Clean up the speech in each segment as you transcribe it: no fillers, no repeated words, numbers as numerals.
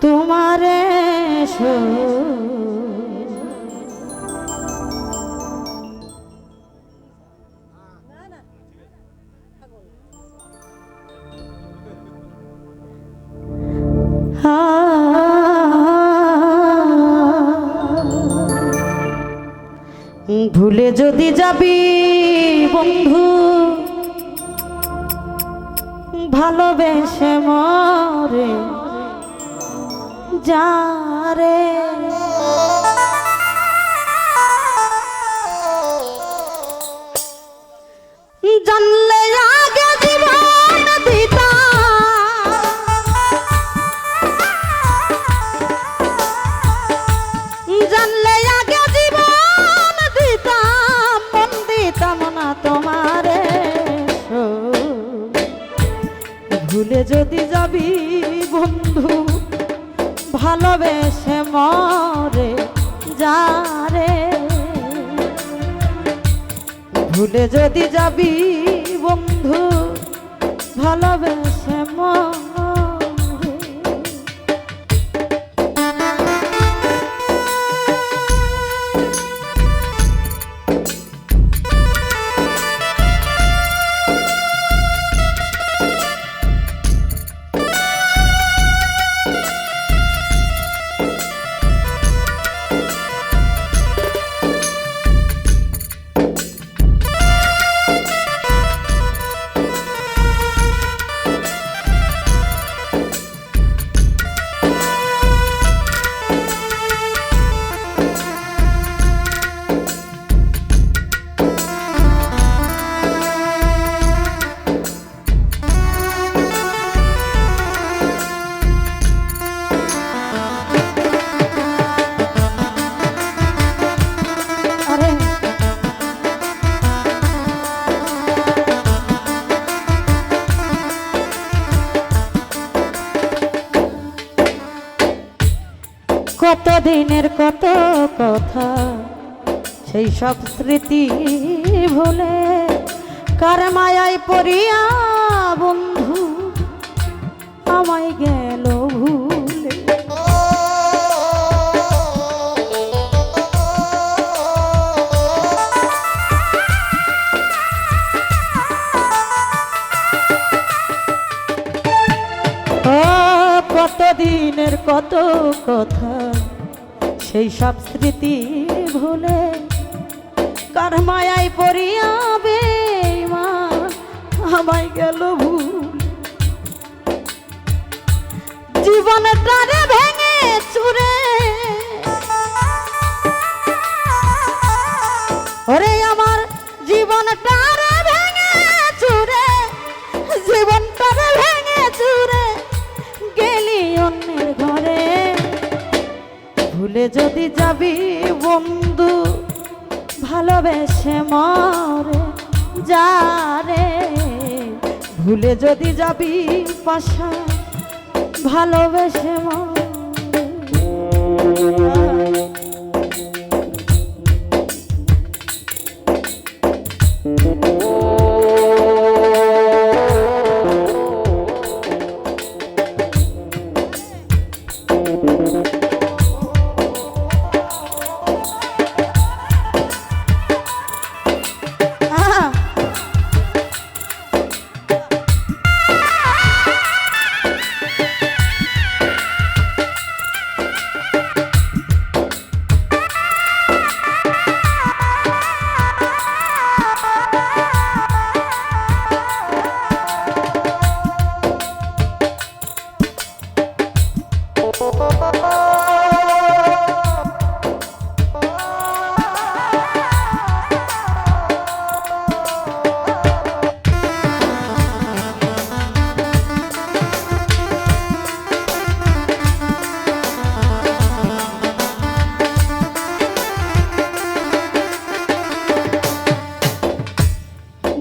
তোমারে ভুলে যদি যাবি বন্ধু ভালোবেসে মরে যারে জানলে আগে জীবন দিতা জানলে আগে জীবন দিতাম মন দিতাম না তোমারে ভুলে যদি যাবি বন্ধু ভালোবেসে মরে যারে ভুলে যদি যাবি বন্ধু ভালোবেসে মরে কত দিনের কত কথা সেই সব স্মৃতি ভুলে কার মায়ায় পড়িয়া বন্ধু আমায় গেল ভুলে কত দিনের কত কথা সেই সব স্মৃতি ভুলে কার মায়ায় পড়িয়া বেঈমান আমায় গেল ভুল জীবনটারে ভেঙে চুরে ওরে আমার জীবনটারে ভেঙে চুরে জীবনটারে ভেঙে চুরে গেলি অন্যের ঘরে ভুলে যদি যাবি বন্ধু ভালোবেসে মরে যারে ভুলে যদি যাবি পাশা ভালোবেসে মরে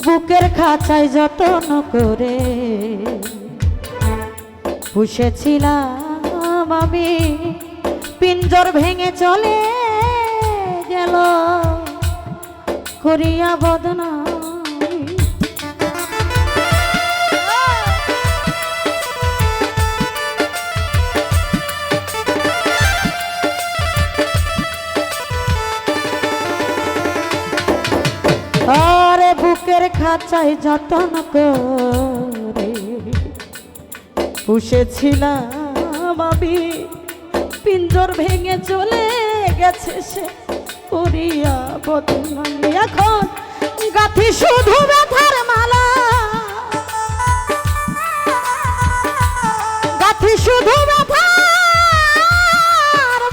বুকের খাঁচায় যত্ন করে পুষেছিলাম আমি পিঞ্জর ভেঙে চলে গেল করিয়া বদনাম বুকের খাঁচায় যতন করে পুষেছিলাম আমি, পিঞ্জর ভেঙে চলে গেছে সে করিয়া বদনামি। এখন গাথি শুধু ব্যথার মালা, গাথি শুধু ব্যথার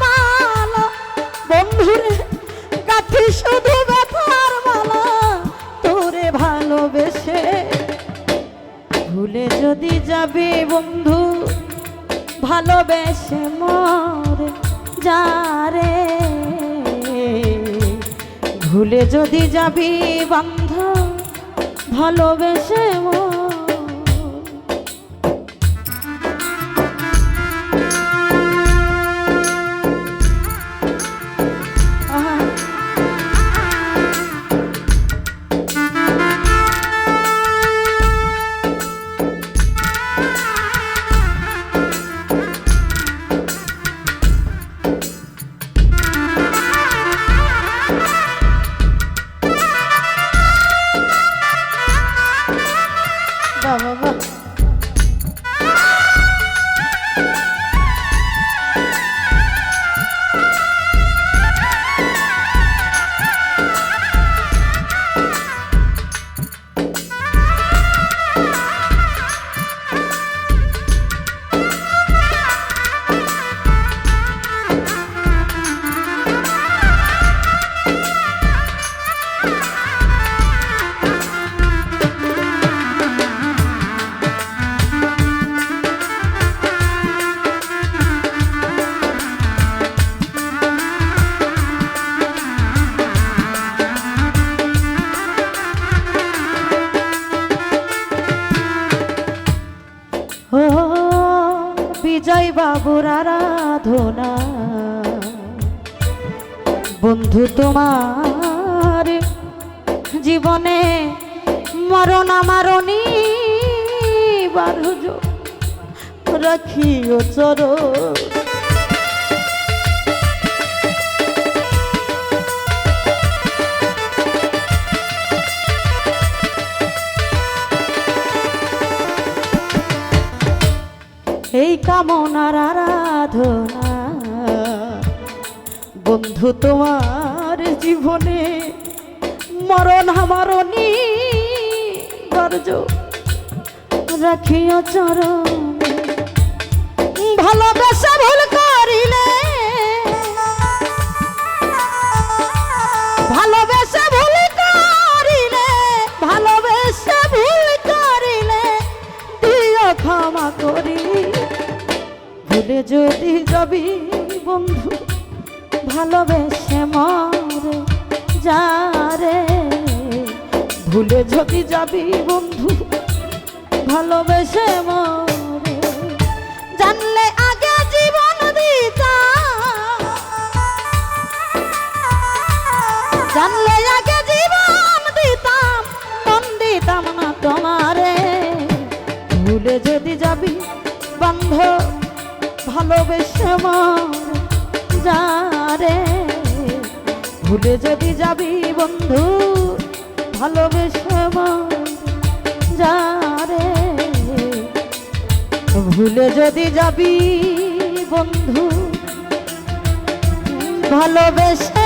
মালা, বন্ধুরে গাথি শুধু ব্যথার মালা, তোরে ভালোবেসে ভুলে যদি যাবে বন্ধু, ভালোবেসে মরে যারে, ভুলে যদি যাবি বন্ধু, ভালোবেসে মরে। বাবা বিজয় বাবুর আরাধনা, বন্ধু তোমার জীবনে মরণ আমারণি বারুজ রাখিও চরণ। এই কামনার আরাধনা, বন্ধু তোমার জীবনে মরণ আমারণি গর্জ রাখিও চরণে। ভালোবাসা ভুল করিলে, ভালোবাসা ভুল করিলে, ভালোবাসা ভুল করিলে দিও ক্ষমা করি। ভুলে যদি যাবি বন্ধু, ভালোবেসে মরে যারে, ভুলে যদি যাবি বন্ধু, ভালোবেসে মরে। জানলে আগে জীবন দিতাম, জানলে আগে জীবন দিতাম, মন দিতাম না তোমারে। ভুলে যদি যাবি বন্ধু, ভালোবেসে মরে যারে, ভুলে যদি যাবি বন্ধু, ভালোবেসে মরে যারে, ভুলে যদি যাবি বন্ধু, ভালোবেসে